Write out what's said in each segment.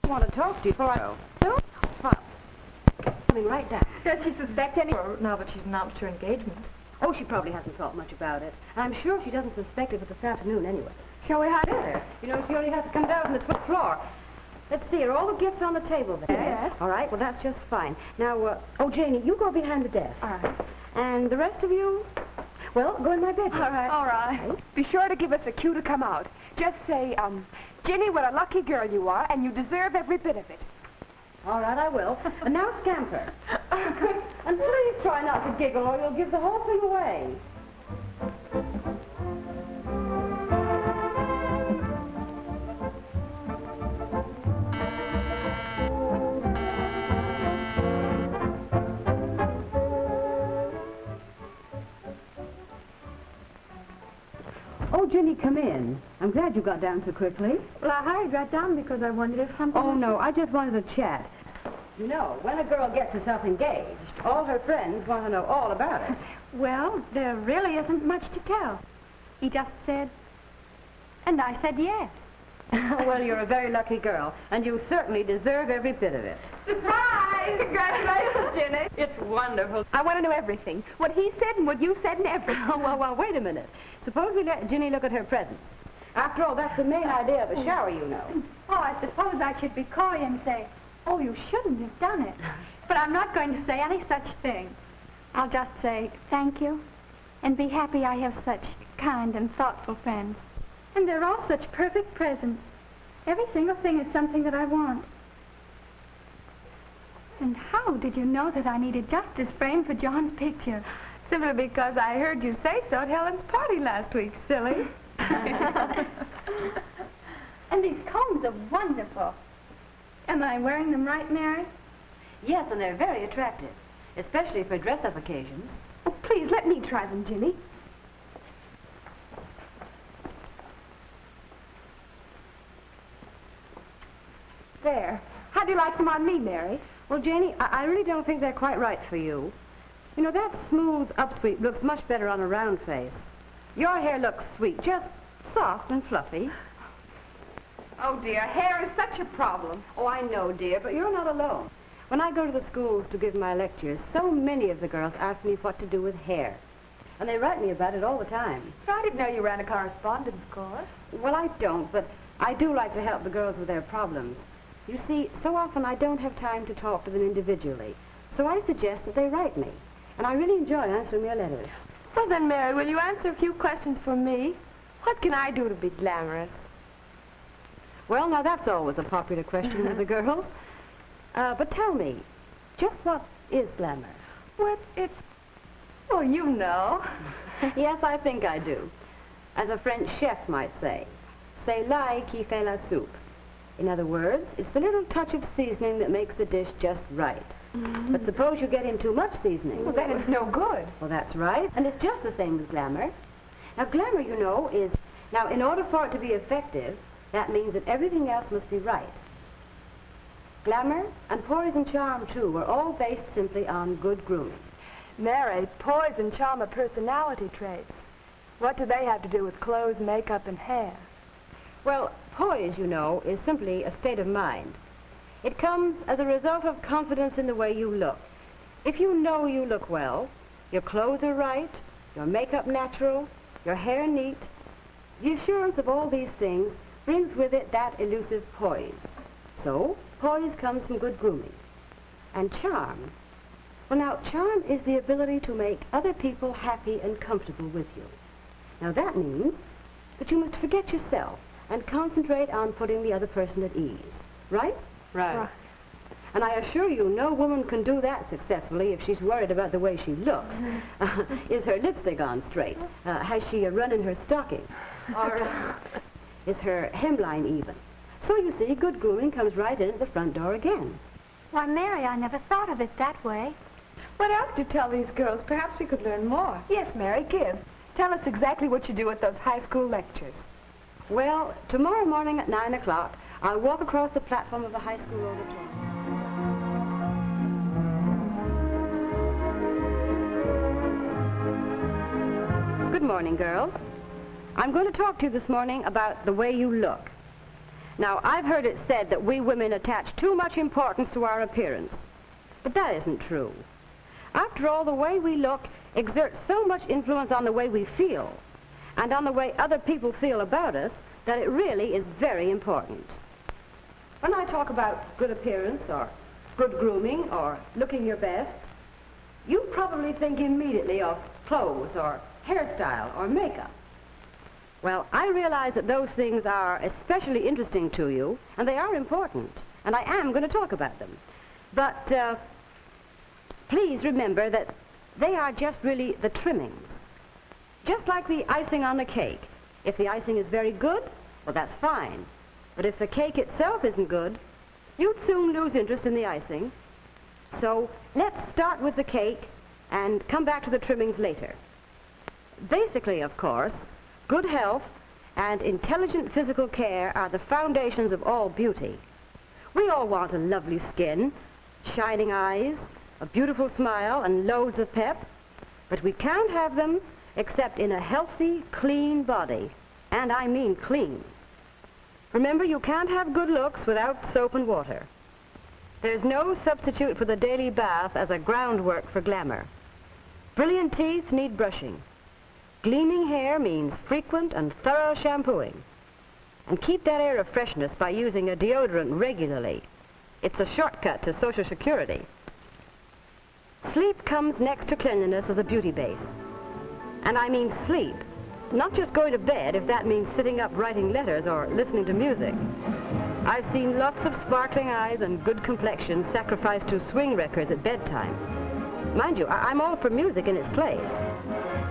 I want to talk to you before I go. No? What? Coming right down. Does she suspect any... now that she's announced her engagement? Oh, she probably hasn't thought much about it. And I'm sure she doesn't suspect it this afternoon anyway. Shall we hide There. You know, she only has to come down from the 12th floor. Let's see, are all the gifts on the table there? Yes. All right, well, that's just fine. Now, oh, Janie, you go behind the desk. All right. And the rest of you, well, go in my bedroom. All right. All right. Be sure to give us a cue to come out. Just say, Ginny, what a lucky girl you are, and you deserve every bit of it. All right, I will. And now scamper. And please try not to giggle or you'll give the whole thing away. Oh, Ginny, come in. I'm glad you got down so quickly. Well, I hurried right down because I wondered if something... Oh, no, I just wanted to chat. You know, when a girl gets herself engaged, all her friends want to know all about it. Well, there really isn't much to tell. He just said, and I said yes. Well, you're a very lucky girl, and you certainly deserve every bit of it. Surprise! Congratulations, Ginny. It's wonderful. I want to know everything. What he said and what you said and everything. Oh, well, wait a minute. Suppose we let Ginny look at her presents. After all, that's the main idea of a shower, you know. Oh, I suppose I should be coy and say, oh, you shouldn't have done it. But I'm not going to say any such thing. I'll just say thank you and be happy I have such kind and thoughtful friends. And they're all such perfect presents. Every single thing is something that I want. And how did you know that I needed just this frame for John's picture? Simply because I heard you say so at Helen's party last week, silly. And these combs are wonderful. Am I wearing them right, Mary? Yes, and they're very attractive, especially for dress-up occasions. Oh, please, let me try them, Ginny. There. How do you like them on me, Mary? Well, Janie, I really don't think they're quite right for you. You know, that smooth upsweep looks much better on a round face. Your hair looks sweet, just soft and fluffy. Oh, dear, hair is such a problem. Oh, I know, dear, but you're not alone. When I go to the schools to give my lectures, so many of the girls ask me what to do with hair. And they write me about it all the time. I didn't know you ran a correspondence course. Well, I don't, but I do like to help the girls with their problems. You see, so often I don't have time to talk to them individually. So I suggest that they write me. And I really enjoy answering their letters. Well, then, Mary, will you answer a few questions for me? What can I do to be glamorous? Well, now that's always a popular question with the girls. But tell me, just what is glamour? Well, it's... Oh, you know. Yes, I think I do. As a French chef might say, c'est l'ail qui fait la soupe. In other words, it's the little touch of seasoning that makes the dish just right. But suppose you get in too much seasoning. Well, then it's no good. Well, that's right. And it's just the same as glamour. Now, glamour, you know, is... Now, in order for it to be effective, that means that everything else must be right. Glamour and poise and charm, too, are all based simply on good grooming. Mary, poise and charm are personality traits. What do they have to do with clothes, makeup, and hair? Well, poise, you know, is simply a state of mind. It comes as a result of confidence in the way you look. If you know you look well, your clothes are right, your makeup natural, your hair neat, the assurance of all these things brings with it that elusive poise. So, poise comes from good grooming. And charm. Well, now, charm is the ability to make other people happy and comfortable with you. Now, that means that you must forget yourself and concentrate on putting the other person at ease. Right? Right. And I assure you, no woman can do that successfully if she's worried about the way she looks. Is her lipstick on straight? Has she a run in her stocking? Or is her hemline even? So you see, good grooming comes right in at the front door again. Why, Mary, I never thought of it that way. What else do you tell these girls? Perhaps we could learn more. Yes, Mary, give. Tell us exactly what you do at those high school lectures. Well, tomorrow morning at 9 o'clock, I'll walk across the platform of the high school auditorium. Good morning, girls. I'm going to talk to you this morning about the way you look. Now, I've heard it said that we women attach too much importance to our appearance, but that isn't true. After all, the way we look exerts so much influence on the way we feel and on the way other people feel about us that it really is very important. When I talk about good appearance or good grooming or looking your best, you probably think immediately of clothes or hairstyle or makeup. Well, I realize that those things are especially interesting to you, and they are important, and I am going to talk about them. But please remember that they are just really the trimmings. Just like the icing on the cake. If the icing is very good, well, that's fine. But if the cake itself isn't good, you'd soon lose interest in the icing. So let's start with the cake and come back to the trimmings later. Basically, of course, good health and intelligent physical care are the foundations of all beauty. We all want a lovely skin, shining eyes, a beautiful smile, and loads of pep, but we can't have them except in a healthy, clean body, and I mean clean. Remember, you can't have good looks without soap and water. There's no substitute for the daily bath as a groundwork for glamour. Brilliant teeth need brushing. Gleaming hair means frequent and thorough shampooing. And keep that air of freshness by using a deodorant regularly. It's a shortcut to Social Security. Sleep comes next to cleanliness as a beauty base. And I mean sleep, not just going to bed if that means sitting up writing letters or listening to music. I've seen lots of sparkling eyes and good complexions sacrificed to swing records at bedtime. Mind you, I'm all for music in its place,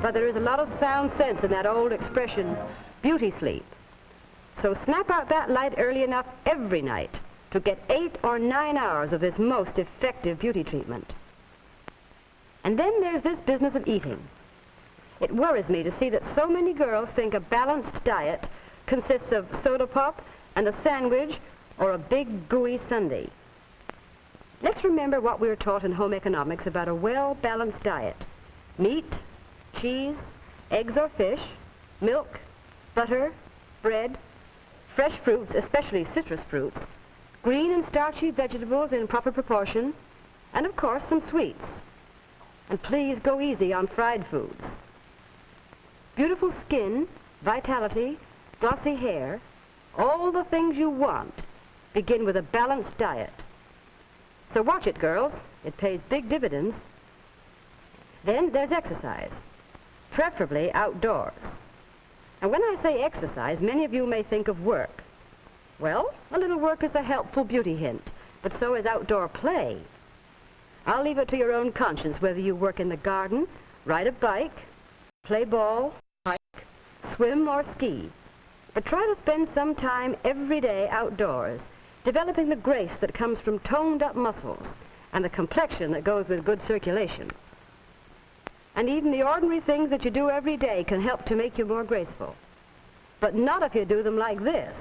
but there is a lot of sound sense in that old expression, beauty sleep. So snap out that light early enough every night to get 8 or 9 hours of this most effective beauty treatment. And then there's this business of eating. It worries me to see that so many girls think a balanced diet consists of soda pop and a sandwich or a big gooey sundae. Let's remember what we were taught in home economics about a well-balanced diet. Meat, cheese, eggs or fish, milk, butter, bread, fresh fruits, especially citrus fruits, green and starchy vegetables in proper proportion, and of course some sweets. And please go easy on fried foods. Beautiful skin, vitality, glossy hair, all the things you want begin with a balanced diet. So watch it, girls. It pays big dividends. Then there's exercise, preferably outdoors. And when I say exercise, many of you may think of work. Well, a little work is a helpful beauty hint, but so is outdoor play. I'll leave it to your own conscience whether you work in the garden, ride a bike, play ball, hike, swim, or ski. But try to spend some time every day outdoors, developing the grace that comes from toned-up muscles and the complexion that goes with good circulation. And even the ordinary things that you do every day can help to make you more graceful. But not if you do them like this.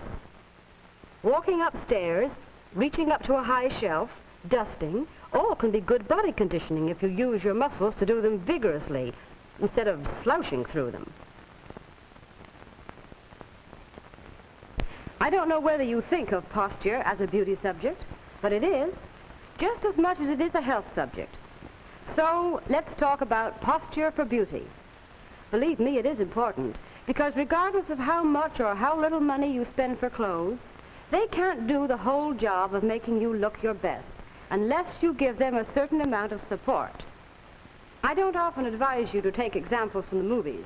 Walking upstairs, reaching up to a high shelf, dusting, all can be good body conditioning if you use your muscles to do them vigorously instead of slouching through them. I don't know whether you think of posture as a beauty subject, but it is, just as much as it is a health subject. So let's talk about posture for beauty. Believe me, it is important, because regardless of how much or how little money you spend for clothes, they can't do the whole job of making you look your best unless you give them a certain amount of support. I don't often advise you to take examples from the movies,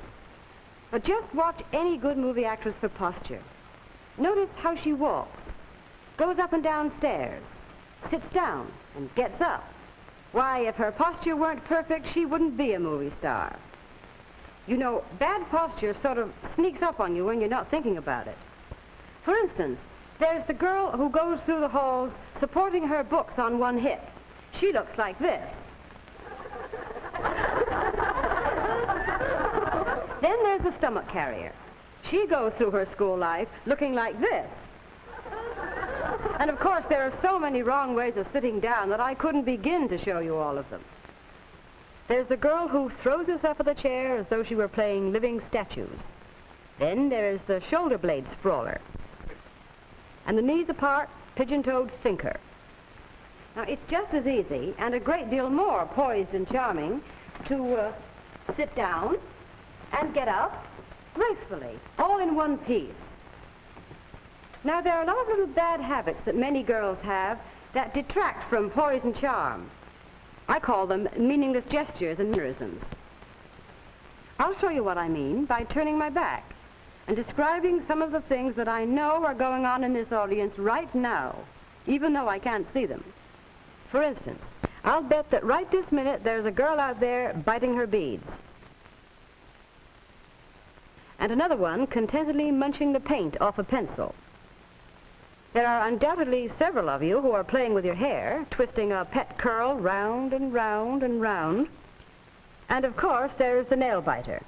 but just watch any good movie actress for posture. Notice how she walks, goes up and down stairs, sits down, and gets up. Why, if her posture weren't perfect, she wouldn't be a movie star. You know, bad posture sort of sneaks up on you when you're not thinking about it. For instance, there's the girl who goes through the halls supporting her books on one hip. She looks like this. Then there's the stomach carrier. She goes through her school life looking like this. And of course, there are so many wrong ways of sitting down that I couldn't begin to show you all of them. There's the girl who throws herself at the chair as though she were playing living statues. Then there's the shoulder blade sprawler. and the knees apart, pigeon-toed thinker. Now, it's just as easy and a great deal more poised and charming to sit down and get up gracefully, all in one piece. Now, there are a lot of little bad habits that many girls have that detract from poise and charm. I call them meaningless gestures and mannerisms. I'll show you what I mean by turning my back and describing some of the things that I know are going on in this audience right now, even though I can't see them. For instance, I'll bet that right this minute there's a girl out there biting her beads. And another one contentedly munching the paint off a pencil. There are undoubtedly several of you who are playing with your hair, twisting a pet curl round and round and round. And of course, there's the nail biter,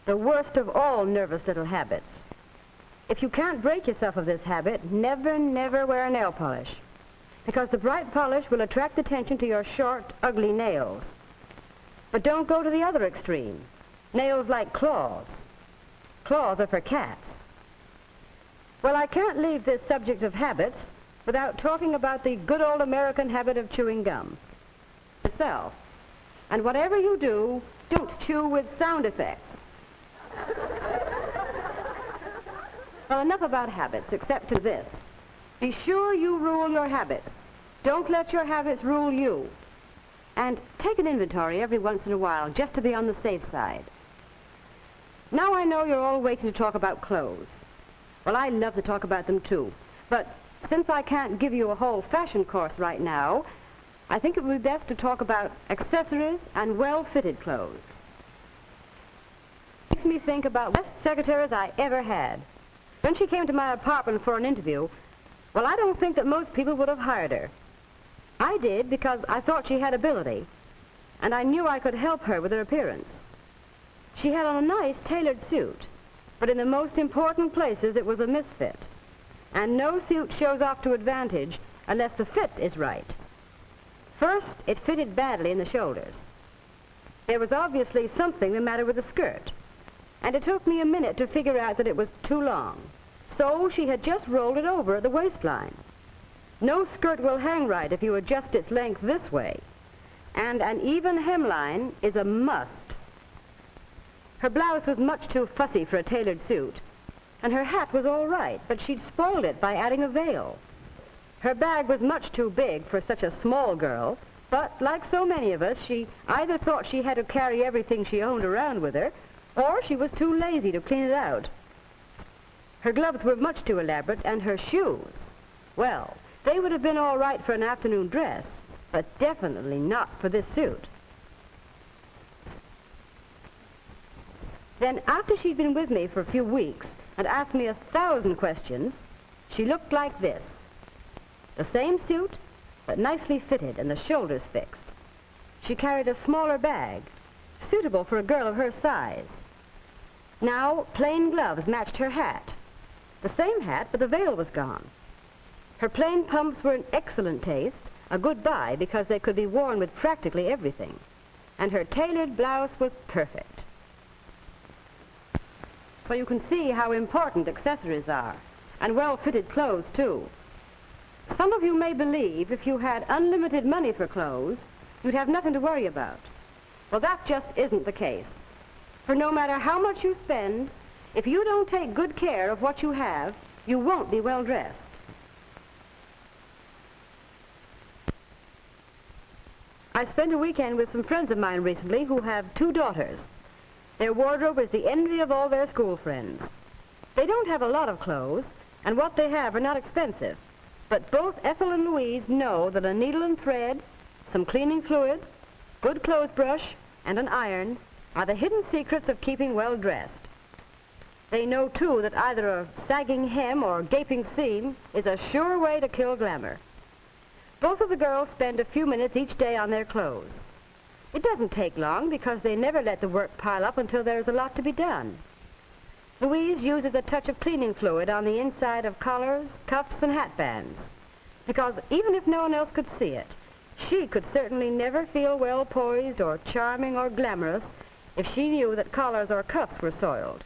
the worst of all nervous little habits. If you can't break yourself of this habit, never, never wear nail polish, because the bright polish will attract attention to your short, ugly nails. But don't go to the other extreme. Nails like claws. Claws are for cats. Well, I can't leave this subject of habits without talking about the good old American habit of chewing gum. Yourself. And whatever you do, don't chew with sound effects. Well, enough about habits, except to this. Be sure you rule your habits. Don't let your habits rule you. And take an inventory every once in a while, just to be on the safe side. Now I know you're all waiting to talk about clothes. Well, I love to talk about them too. But since I can't give you a whole fashion course right now, I think it would be best to talk about accessories and well-fitted clothes. It makes me think about the best secretaries I ever had. When she came to my apartment for an interview, well, I don't think that most people would have hired her. I did because I thought she had ability, and I knew I could help her with her appearance. She had on a nice tailored suit, but in the most important places it was a misfit. And no suit shows off to advantage unless the fit is right. First, it fitted badly in the shoulders. There was obviously something the matter with the skirt, and it took me a minute to figure out that it was too long. So she had just rolled it over at the waistline. No skirt will hang right if you adjust its length this way, and an even hemline is a must. Her blouse was much too fussy for a tailored suit, and her hat was all right, but she'd spoiled it by adding a veil. Her bag was much too big for such a small girl, but like so many of us, she either thought she had to carry everything she owned around with her, or she was too lazy to clean it out. Her gloves were much too elaborate, and her shoes, well, they would have been all right for an afternoon dress, but definitely not for this suit. Then, after she'd been with me for a few weeks and asked me 1,000 questions, she looked like this. The same suit, but nicely fitted and the shoulders fixed. She carried a smaller bag, suitable for a girl of her size. Now, plain gloves matched her hat. The same hat, but the veil was gone. Her plain pumps were in excellent taste, a good buy because they could be worn with practically everything. And her tailored blouse was perfect. So you can see how important accessories are, and well-fitted clothes, too. Some of you may believe if you had unlimited money for clothes, you'd have nothing to worry about. Well, that just isn't the case. For no matter how much you spend, if you don't take good care of what you have, you won't be well dressed. I spent a weekend with some friends of mine recently who have 2 daughters. Their wardrobe is the envy of all their school friends. They don't have a lot of clothes, and what they have are not expensive. But both Ethel and Louise know that a needle and thread, some cleaning fluid, good clothes brush, and an iron are the hidden secrets of keeping well dressed. They know, too, that either a sagging hem or gaping seam is a sure way to kill glamour. Both of the girls spend a few minutes each day on their clothes. It doesn't take long because they never let the work pile up until there's a lot to be done. Louise uses a touch of cleaning fluid on the inside of collars, cuffs, and hat bands, because even if no one else could see it, she could certainly never feel well poised or charming or glamorous if she knew that collars or cuffs were soiled.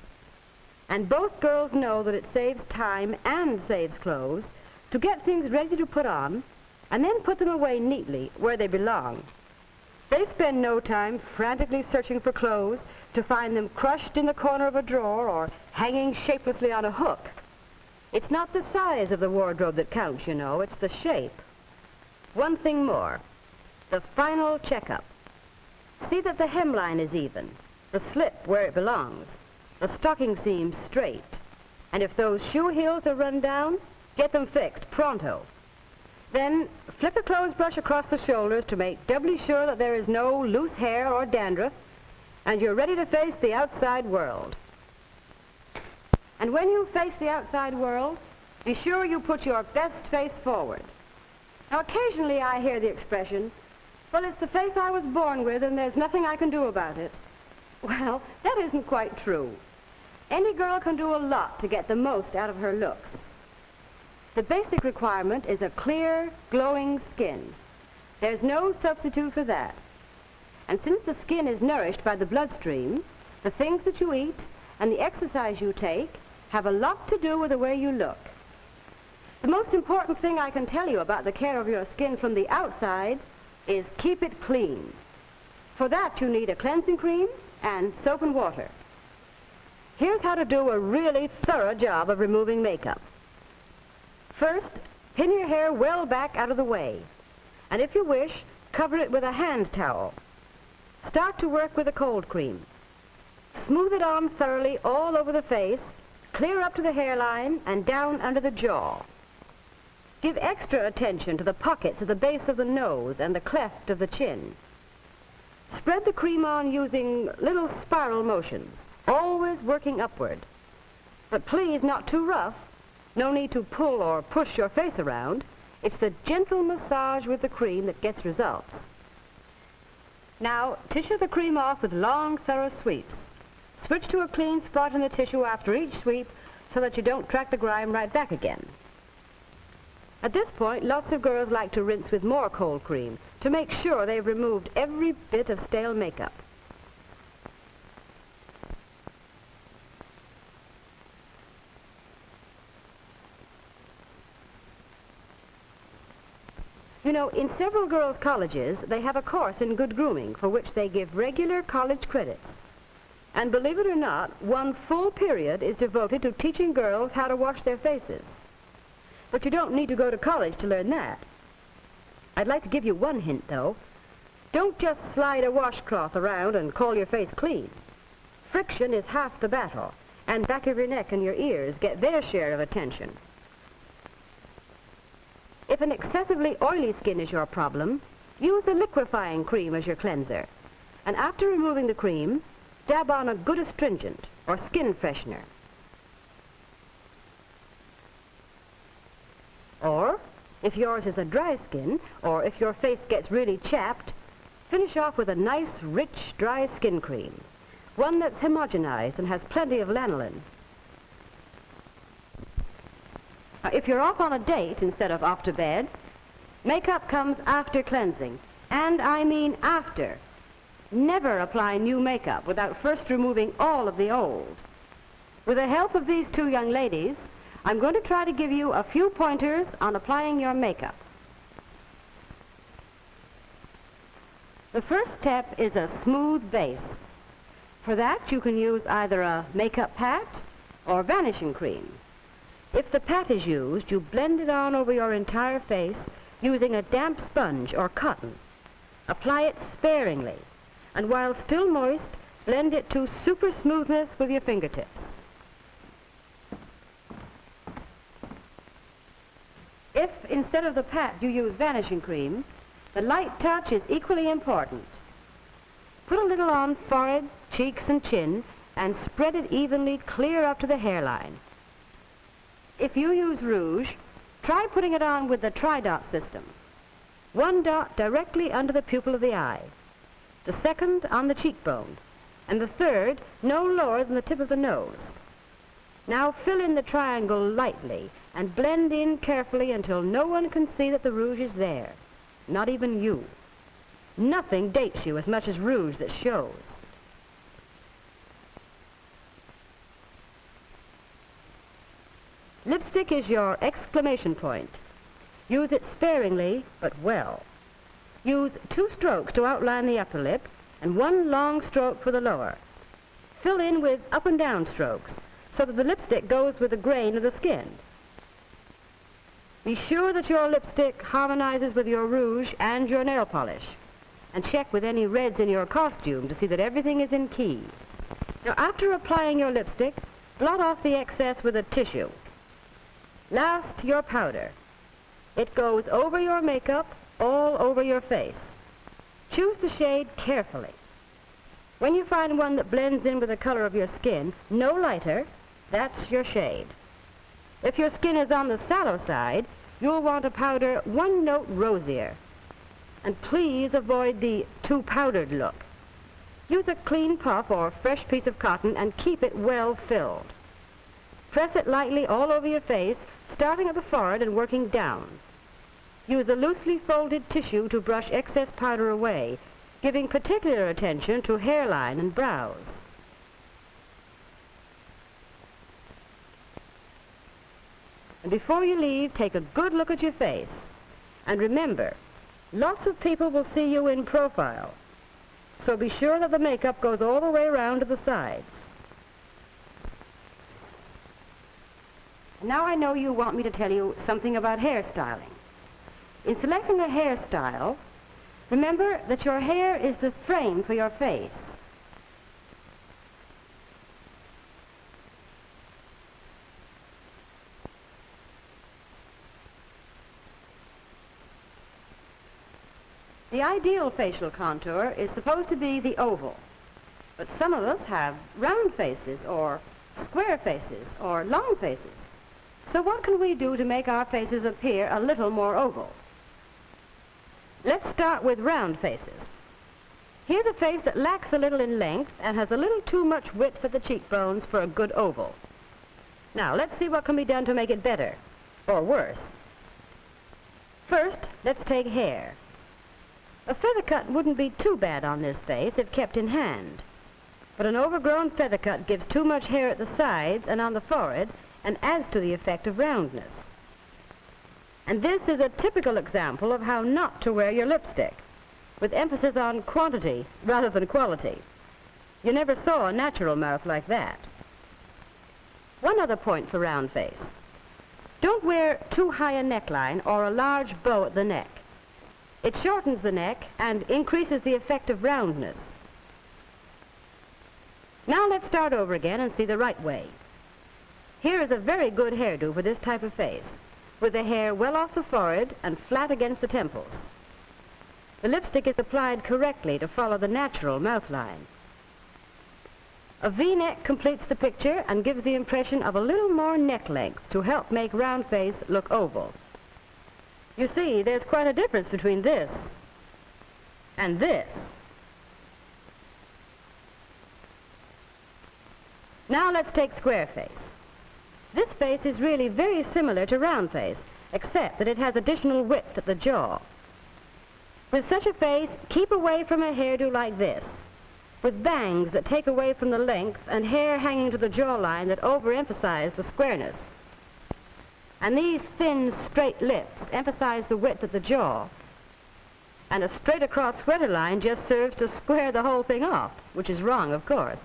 And both girls know that it saves time and saves clothes to get things ready to put on and then put them away neatly where they belong. They spend no time frantically searching for clothes to find them crushed in the corner of a drawer or hanging shapelessly on a hook. It's not the size of the wardrobe that counts, you know, it's the shape. One thing more, the final checkup. See that the hemline is even, the slip where it belongs, the stocking seams straight, and if those shoe heels are run down, get them fixed pronto. Then flip a clothes brush across the shoulders to make doubly sure that there is no loose hair or dandruff, and you're ready to face the outside world. And when you face the outside world, be sure you put your best face forward. Now, occasionally I hear the expression, well, it's the face I was born with and there's nothing I can do about it. Well, that isn't quite true. Any girl can do a lot to get the most out of her looks. The basic requirement is a clear, glowing skin. There's no substitute for that. And since the skin is nourished by the bloodstream, the things that you eat and the exercise you take have a lot to do with the way you look. The most important thing I can tell you about the care of your skin from the outside is keep it clean. For that you need a cleansing cream and soap and water. Here's how to do a really thorough job of removing makeup. First, pin your hair well back out of the way, and if you wish, cover it with a hand towel. Start to work with a cold cream. Smooth it on thoroughly all over the face, clear up to the hairline and down under the jaw. Give extra attention to the pockets at the base of the nose and the cleft of the chin. Spread the cream on using little spiral motions, always working upward. But please, not too rough. No need to pull or push your face around. It's the gentle massage with the cream that gets results. Now, tissue the cream off with long, thorough sweeps. Switch to a clean spot in the tissue after each sweep so that you don't track the grime right back again. At this point, lots of girls like to rinse with more cold cream to make sure they've removed every bit of stale makeup. You know, in several girls' colleges, they have a course in good grooming for which they give regular college credits. And believe it or not, one full period is devoted to teaching girls how to wash their faces. But you don't need to go to college to learn that. I'd like to give you one hint, though. Don't just slide a washcloth around and call your face clean. Friction is half the battle, and back of your neck and your ears get their share of attention. If an excessively oily skin is your problem, use a liquefying cream as your cleanser. And after removing the cream, dab on a good astringent or skin freshener. Or, if yours is a dry skin, or if your face gets really chapped, finish off with a nice, rich, dry skin cream. One that's homogenized and has plenty of lanolin. If you're off on a date instead of off to bed, makeup comes after cleansing. And I mean after. Never apply new makeup without first removing all of the old. With the help of these two young ladies, I'm going to try to give you a few pointers on applying your makeup. The first step is a smooth base. For that, you can use either a makeup pat or vanishing cream. If the pat is used, you blend it on over your entire face using a damp sponge or cotton. Apply it sparingly, and while still moist, blend it to super smoothness with your fingertips. If, instead of the pat, you use vanishing cream, the light touch is equally important. Put a little on forehead, cheeks, and chin, and spread it evenly clear up to the hairline. If you use rouge, try putting it on with the tri-dot system. One dot directly under the pupil of the eye, the second on the cheekbone, and the third no lower than the tip of the nose. Now fill in the triangle lightly and blend in carefully until no one can see that the rouge is there, not even you. Nothing dates you as much as rouge that shows. Lipstick is your exclamation point. Use it sparingly, but well. Use 2 strokes to outline the upper lip and 1 long stroke for the lower. Fill in with up and down strokes so that the lipstick goes with the grain of the skin. Be sure that your lipstick harmonizes with your rouge and your nail polish, and check with any reds in your costume to see that everything is in key. Now, after applying your lipstick, blot off the excess with a tissue. Last, your powder. It goes over your makeup, all over your face. Choose the shade carefully. When you find one that blends in with the color of your skin, no lighter, that's your shade. If your skin is on the sallow side, you'll want a powder 1 note rosier. And please avoid the too powdered look. Use a clean puff or fresh piece of cotton and keep it well filled. Press it lightly all over your face, starting at the forehead and working down. Use a loosely folded tissue to brush excess powder away, giving particular attention to hairline and brows. And before you leave, take a good look at your face. And remember, lots of people will see you in profile, so be sure that the makeup goes all the way around to the sides. Now I know you want me to tell you something about hairstyling. In selecting a hairstyle, remember that your hair is the frame for your face. The ideal facial contour is supposed to be the oval, but some of us have round faces or square faces or long faces. So what can we do to make our faces appear a little more oval? Let's start with round faces. Here's a face that lacks a little in length and has a little too much width at the cheekbones for a good oval. Now, let's see what can be done to make it better, or worse. First, let's take hair. A feather cut wouldn't be too bad on this face if kept in hand, but an overgrown feather cut gives too much hair at the sides and on the forehead and adds to the effect of roundness. And this is a typical example of how not to wear your lipstick, with emphasis on quantity rather than quality. You never saw a natural mouth like that. One other point for round face. Don't wear too high a neckline or a large bow at the neck. It shortens the neck and increases the effect of roundness. Now let's start over again and see the right way. Here is a very good hairdo for this type of face, with the hair well off the forehead and flat against the temples. The lipstick is applied correctly to follow the natural mouth line. A V-neck completes the picture and gives the impression of a little more neck length to help make round face look oval. You see, there's quite a difference between this and this. Now let's take square face. This face is really very similar to round face, except that it has additional width at the jaw. With such a face, keep away from a hairdo like this, with bangs that take away from the length and hair hanging to the jawline that overemphasize the squareness. And these thin, straight lips emphasize the width at the jaw, and a straight-across sweater line just serves to square the whole thing off, which is wrong, of course.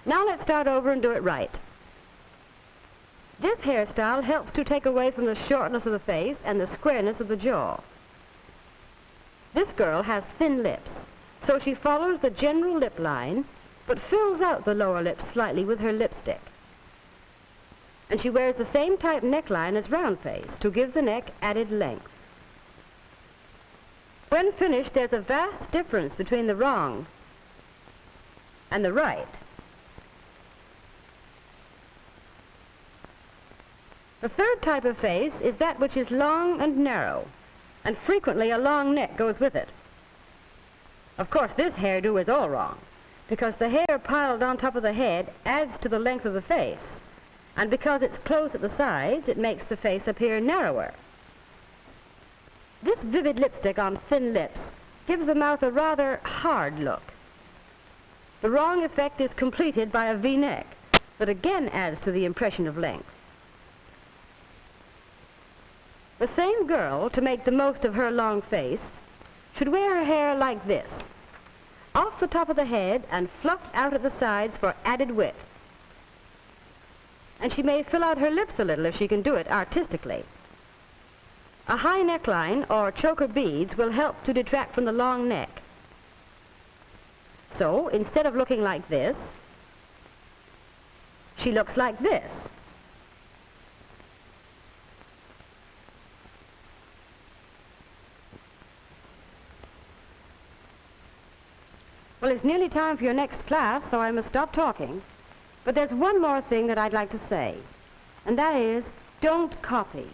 Now let's start over and do it right. This hairstyle helps to take away from the shortness of the face and the squareness of the jaw. This girl has thin lips, so she follows the general lip line, but fills out the lower lip slightly with her lipstick. And she wears the same type neckline as round face to give the neck added length. When finished, there's a vast difference between the wrong and the right. The third type of face is that which is long and narrow, and frequently a long neck goes with it. Of course, this hairdo is all wrong, because the hair piled on top of the head adds to the length of the face, and because it's close at the sides, it makes the face appear narrower. This vivid lipstick on thin lips gives the mouth a rather hard look. The wrong effect is completed by a V-neck, that again adds to the impression of length. The same girl, to make the most of her long face, should wear her hair like this, off the top of the head and fluffed out at the sides for added width. And she may fill out her lips a little if she can do it artistically. A high neckline or choker beads will help to detract from the long neck. So, instead of looking like this, she looks like this. Well, it's nearly time for your next class, so I must stop talking. But there's one more thing that I'd like to say, and that is, don't copy.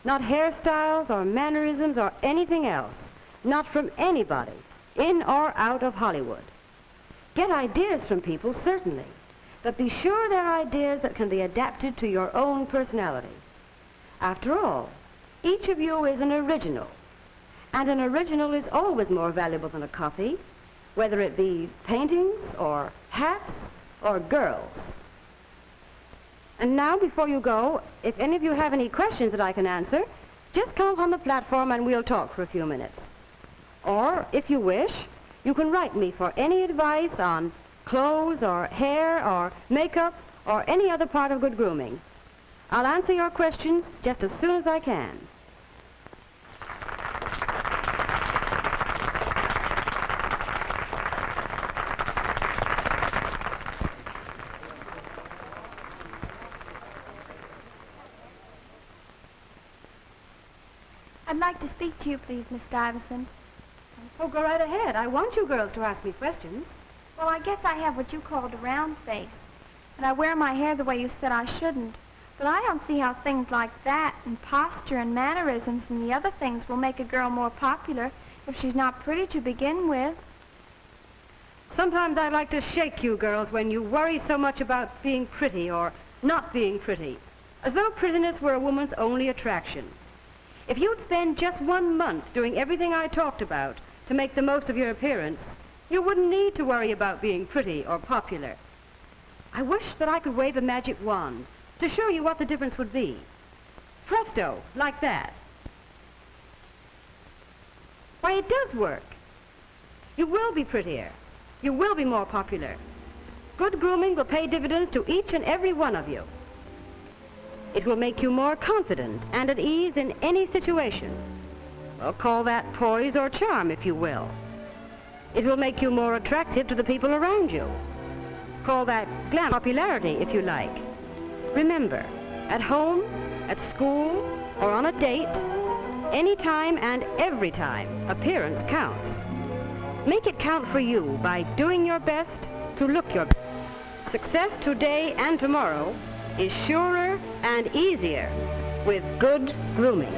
Not hairstyles or mannerisms or anything else. Not from anybody, in or out of Hollywood. Get ideas from people, certainly, but be sure they're ideas that can be adapted to your own personality. After all, each of you is an original, and an original is always more valuable than a copy, whether it be paintings or hats or girls. And now, before you go, if any of you have any questions that I can answer, just come up on the platform and we'll talk for a few minutes. Or, if you wish, you can write me for any advice on clothes or hair or makeup or any other part of good grooming. I'll answer your questions just as soon as I can. I'd like to speak to you, please, Miss Stuyvesant. Oh, go right ahead. I want you girls to ask me questions. Well, I guess I have what you called a round face, and I wear my hair the way you said I shouldn't. But I don't see how things like that and posture and mannerisms and the other things will make a girl more popular if she's not pretty to begin with. Sometimes I'd like to shake you girls when you worry so much about being pretty or not being pretty, as though prettiness were a woman's only attraction. If you'd spend just 1 month doing everything I talked about to make the most of your appearance, you wouldn't need to worry about being pretty or popular. I wish that I could wave a magic wand to show you what the difference would be. Presto, like that. Why, it does work. You will be prettier. You will be more popular. Good grooming will pay dividends to each and every one of you. It will make you more confident and at ease in any situation. Well, call that poise or charm, if you will. It will make you more attractive to the people around you. Call that glam popularity, if you like. Remember, at home, at school, or on a date, any time and every time, appearance counts. Make it count for you by doing your best to look your best. Success today and tomorrow is surer and easier with good grooming.